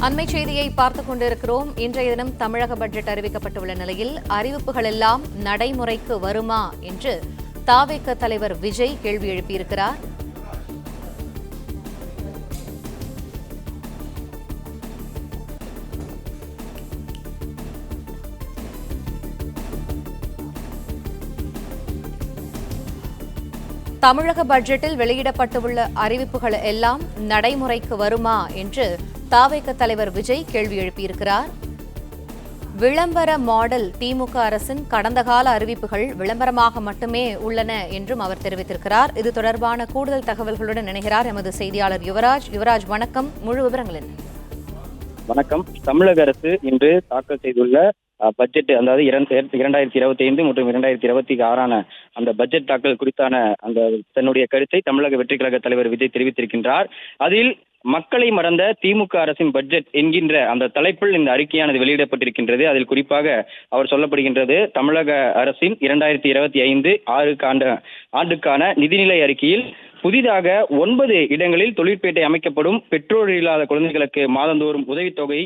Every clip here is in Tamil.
அண்மை செய்தியை பார்த்துக் கொண்டிருக்கிறோம். இன்றைய தினம் தமிழக பட்ஜெட் அறிவிக்கப்பட்டுள்ள நிலையில் அறிவிப்புகள் எல்லாம் நடைமுறைக்கு வருமா என்று தாவேக தலைவர் விஜய் கேள்வி எழுப்பியிருக்கிறார். தமிழக பட்ஜெட்டில் வெளியிடப்பட்டுள்ள அறிவிப்புகள் எல்லாம் நடைமுறைக்கு வருமா என்று தாவேக தலைவர் விஜய் கேள்வி எழுப்பியிருக்கிறார். விளம்பர மாடல் திமுக அரசின் கடந்த கால அறிவிப்புகள் விளம்பரமாக மட்டுமே உள்ளன என்றும் அவர் தெரிவித்திருக்கிறார். இது தொடர்பான கூடுதல் தகவல்களுடன் இணைகிறார் எமது செய்தியாளர் யுவராஜ். யுவராஜ், வணக்கம். முழு விவரங்கள் என்ன? வணக்கம். தமிழக அரசு இன்று தாக்கல் செய்துள்ள பட்ஜெட், அதாவது 2025 மற்றும் 2026 அந்த பட்ஜெட் தாக்கல் குறித்தான அந்த தன்னுடைய கருத்தை தமிழக வெற்றி கழக தலைவர் விஜய் தெரிவித்திருக்கின்றார். அதில் மக்களை மறந்த திமுக அரசின் பட்ஜெட் என்கின்ற அந்த தலைப்பில் இந்த அறிக்கையானது வெளியிடப்பட்டிருக்கின்றது. அதில் குறிப்பாக அவர் சொல்லப்படுகின்றது, தமிழக அரசின் 2025-6 ஆண்டுக்கான நிதிநிலை அறிக்கையில் புதிதாக 9 இடங்களில் தொழிற்பேட்டை அமைக்கப்படும். பெற்றோர் இல்லாத குழந்தைகளுக்கு மாதந்தோறும் உதவித்தொகை,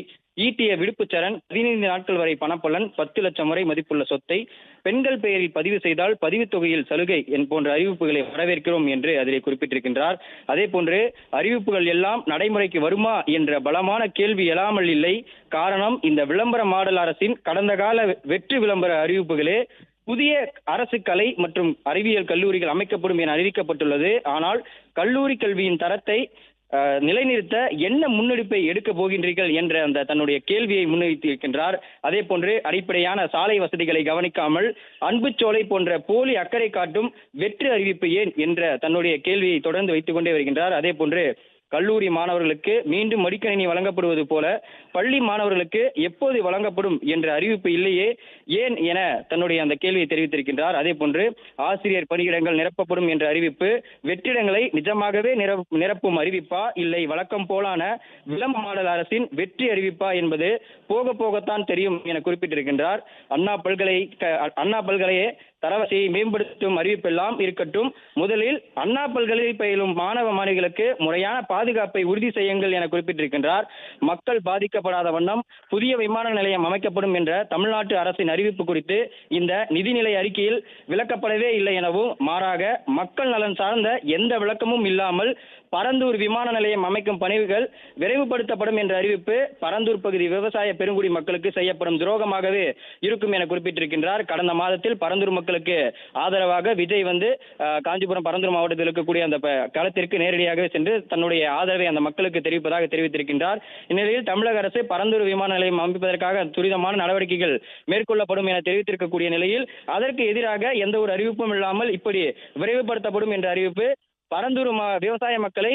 ஈட்டிய விடுப்புச்சரண், 15 நாட்கள் வரை பணப்பலன், 10 லட்சம் வரை மதிப்புள்ள சொத்தை பெண்கள் பெயரில் பதிவு செய்தால் பதிவுத் தொகையில் சலுகை போன்ற அறிவிப்புகளை வரவேற்கிறோம் என்று அதில் குறிப்பிட்டிருக்கின்றார். அதே போன்று அறிவிப்புகள் எல்லாம் நடைமுறைக்கு வருமா என்ற பலமான கேள்வி எழாமல் இல்லை. காரணம், இந்த விளம்பர மாடல் அரசின் கடந்த கால வெற்றி விளம்பர அறிவிப்புகளே புதிய அரசு கலை மற்றும் அறிவியல் கல்லூரிகள் அமைக்கப்படும் என அறிவிக்கப்பட்டுள்ளது. ஆனால் கல்லூரி கல்வியின் தரத்தை நிலைநிறுத்த என்ன முன்னெடுப்பை எடுக்க போகின்றீர்கள் என்ற அந்த தன்னுடைய கேள்வியை முன்வைத்திருக்கின்றார். அதே போன்று அடிப்படையான சாலை வசதிகளை கவனிக்காமல் அன்புச்சோலை போன்ற போலி அக்கறை காட்டும் வெற்றி அறிவிப்பு ஏன் என்ற தன்னுடைய கேள்வியை தொடர்ந்து வைத்துக் கொண்டே வருகின்றார். அதே போன்று கல்லூரி மாணவர்களுக்கு மீண்டும் மடிக்கணினி வழங்கப்படுவது போல பள்ளி மாணவர்களுக்கு எப்போது வழங்கப்படும் என்ற அறிவிப்பு இல்லையே, ஏன் என தன்னுடைய அந்த கேள்வியை தெரிவித்திருக்கின்றார். அதே போன்று ஆசிரியர் பணியிடங்கள் நிரப்பப்படும் என்ற அறிவிப்பு வெற்றிடங்களை நிஜமாகவே நிரப்பும் அறிவிப்பா, இல்லை வழக்கம் போலான விளம்பர மாடல் அரசின் வெற்றி அறிவிப்பா என்பது போக போகத்தான் தெரியும் என குறிப்பிட்டிருக்கின்றார். அண்ணா பல்கலையே தரவரிசையை மேம்படுத்தும் அறிவிப்பெல்லாம் இருக்கட்டும், முதலில் அண்ணா பல்கலையில் பயிலும் மாணவ மாணவிகளுக்கு முறையான பாதுகாப்பை உறுதி செய்யுங்கள் என குறிப்பிட்டிருக்கின்றார். மக்கள் பாதிக்கப்படாத வண்ணம் புதிய விமான நிலையம் அமைக்கப்படும் என்ற தமிழ்நாட்டு அரசின் அறிவிப்பு குறித்து இந்த நிதிநிலை அறிக்கையில் விளக்கப்படவே இல்லை எனவும், மாறாக மக்கள் நலன் சார்ந்த எந்த விளக்கமும் இல்லாமல் பரந்தூர் விமான நிலையம் அமைக்கும் பணிகள் விரைவுபடுத்தப்படும் என்ற அறிவிப்பு பரந்தூர் பகுதி விவசாய பெருங்குடி மக்களுக்கு செய்யப்படும் துரோகமாகவே இருக்கும் என குறிப்பிட்டிருக்கின்றார். கடந்த மாதத்தில் பரந்தூர் மக்களுக்கு ஆதரவாக விஜய் காஞ்சிபுரம் பரந்தூர் மாவட்டத்தில் இருக்கக்கூடிய அந்த களத்திற்கு நேரடியாகவே சென்று தன்னுடைய ஆதரவை அந்த மக்களுக்கு தெரிவிப்பதாக தெரிவித்திருக்கின்றார். இந்நிலையில் தமிழக அரசு பரந்தூர் விமான நிலையம் அமைப்பதற்காக துரிதமான நடவடிக்கைகள் மேற்கொள்ளப்படும் என தெரிவித்திருக்கக்கூடிய நிலையில் அதற்கு எதிராக எந்த ஒரு அறிவிப்பும் இல்லாமல் இப்படி விரைவுபடுத்தப்படும் என்ற அறிவிப்பு பரந்தூர் விவசாய மக்களை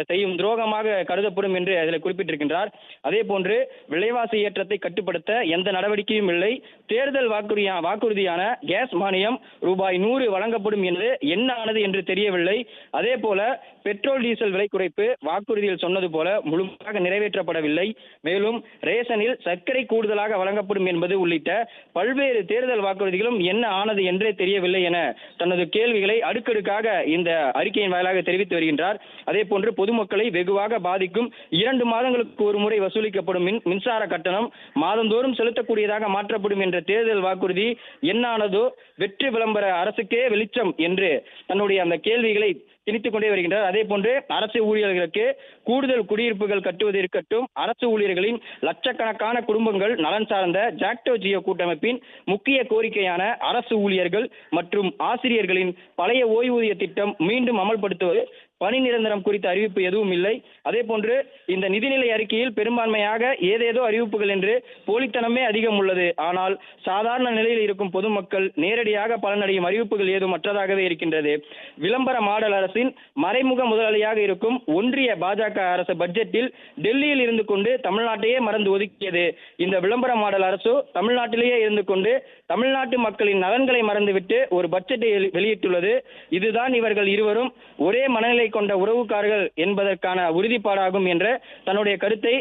செய்யும் துரோகமாக கருதப்படும் என்று அதில் குறிப்பிட்டிருக்கின்றார். அதே போன்று விலைவாசி ஏற்றத்தை கட்டுப்படுத்த எந்த நடவடிக்கையும் இல்லை. தேர்தல் வாக்குறுதியான கேஸ் மானியம் ₹100 வழங்கப்படும் என்று என்ன ஆனது என்று தெரியவில்லை. அதே போல பெட்ரோல் டீசல் விலை குறைப்பு வாக்குறுதியில் சொன்னது போல முழுமையாக நிறைவேற்றப்படவில்லை. மேலும் ரேஷனில் சர்க்கரை கூடுதலாக வழங்கப்படும் என்பது உள்ளிட்ட பல்வேறு தேர்தல் வாக்குறுதிகளும் என்ன ஆனது என்றே தெரியவில்லை என தனது கேள்விகளை அடுக்கடுக்காக இந்த அறிக்கையின் வாயிலாக தெரிவித்து வருகின்றார். அதே போன்று பொதுமக்களை வெகுவாக பாதிக்கும் 2 மாதங்களுக்கு ஒரு முறை வசூலிக்கப்படும் மின்சார கட்டணம் மாதந்தோறும் செலுத்தக்கூடியதாக மாற்றப்படும் என்ற தேர்தல் வாக்குறுதி என்ன ஆனதோ, வெற்றி விளம்பர அரசுக்கே வெளிச்சம் என்று தன்னுடைய அந்த கேள்விகளை திணித்துக் கொண்டே வருகின்றார். அதே போன்று அரசு ஊழியர்களுக்கு கூடுதல் குடியிருப்புகள் கட்டுவது இருக்கட்டும், அரசு ஊழியர்களின் லட்சக்கணக்கான குடும்பங்கள் நலன் சார்ந்த ஜாக்டோ ஜியோ கூட்டமைப்பின் முக்கிய கோரிக்கையான அரசு ஊழியர்கள் மற்றும் ஆசிரியர்களின் பழைய ஓய்வூதிய திட்டம் மீண்டும் அமல்படுத்துவது, பணி நிரந்தரம் குறித்த அறிவிப்பு எதுவும் இல்லை. அதே போன்று இந்த நிதிநிலை அறிக்கையில் பெரும்பான்மையாக ஏதேதோ அறிவிப்புகள் என்று போலித்தனமே அதிகம் உள்ளது. ஆனால் சாதாரண நிலையில் இருக்கும் பொதுமக்கள் நேரடியாக பலனடையும் அறிவிப்புகள் ஏதும் மற்றதாகவே இருக்கின்றது. விளம்பர மாடல் அரசின் மறைமுக முதலாளியாக இருக்கும் ஒன்றிய பாஜக அரசு பட்ஜெட்டில் டெல்லியில் இருந்து கொண்டு தமிழ்நாட்டையே மறந்து ஒதுக்கியது. இந்த விளம்பர மாடல் அரசு தமிழ்நாட்டிலேயே இருந்து கொண்டு தமிழ்நாட்டு மக்களின் நலன்களை மறந்துவிட்டு ஒரு பட்ஜெட்டை வெளியிட்டுள்ளது. இதுதான் இவர்கள் இருவரும் ஒரே மனநிலை கொண்ட உறவுக்காரர்கள் என்பதற்கான உறுதிப்பாடாகும் என்ற தன்னுடைய கருத்தை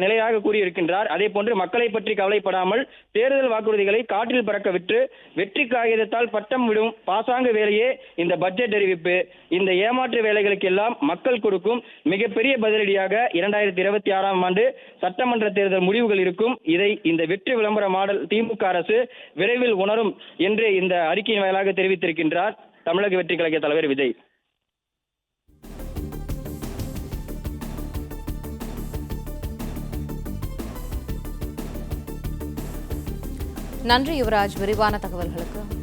நிலையாக கூறியிருக்கின்றார். அதே போன்று மக்களை பற்றி கவலைப்படாமல் தேர்தல் வாக்குறுதிகளை காற்றில் பறக்க விட்டு வெற்றி காகிதத்தால் பட்டம் விடும் பாசாங்க வேலையே இந்த பட்ஜெட் அறிவிப்பு. இந்த ஏமாற்று வேலைகளுக்கு எல்லாம் மக்கள் கொடுக்கும் மிகப்பெரிய பதிலடியாக 2026ஆம் ஆண்டு சட்டமன்ற தேர்தல் முடிவுகள் இருக்கும். இதை இந்த வெற்றி விளம்பர மாடல் திமுக அரசு விரைவில் உணரும் என்று இந்த அறிக்கையின் வாயிலாக தெரிவித்திருக்கின்றார் தமிழக வெற்றி கழக தலைவர் விஜய். நன்றி யுவராஜ், விரிவான தகவல்களுக்கு.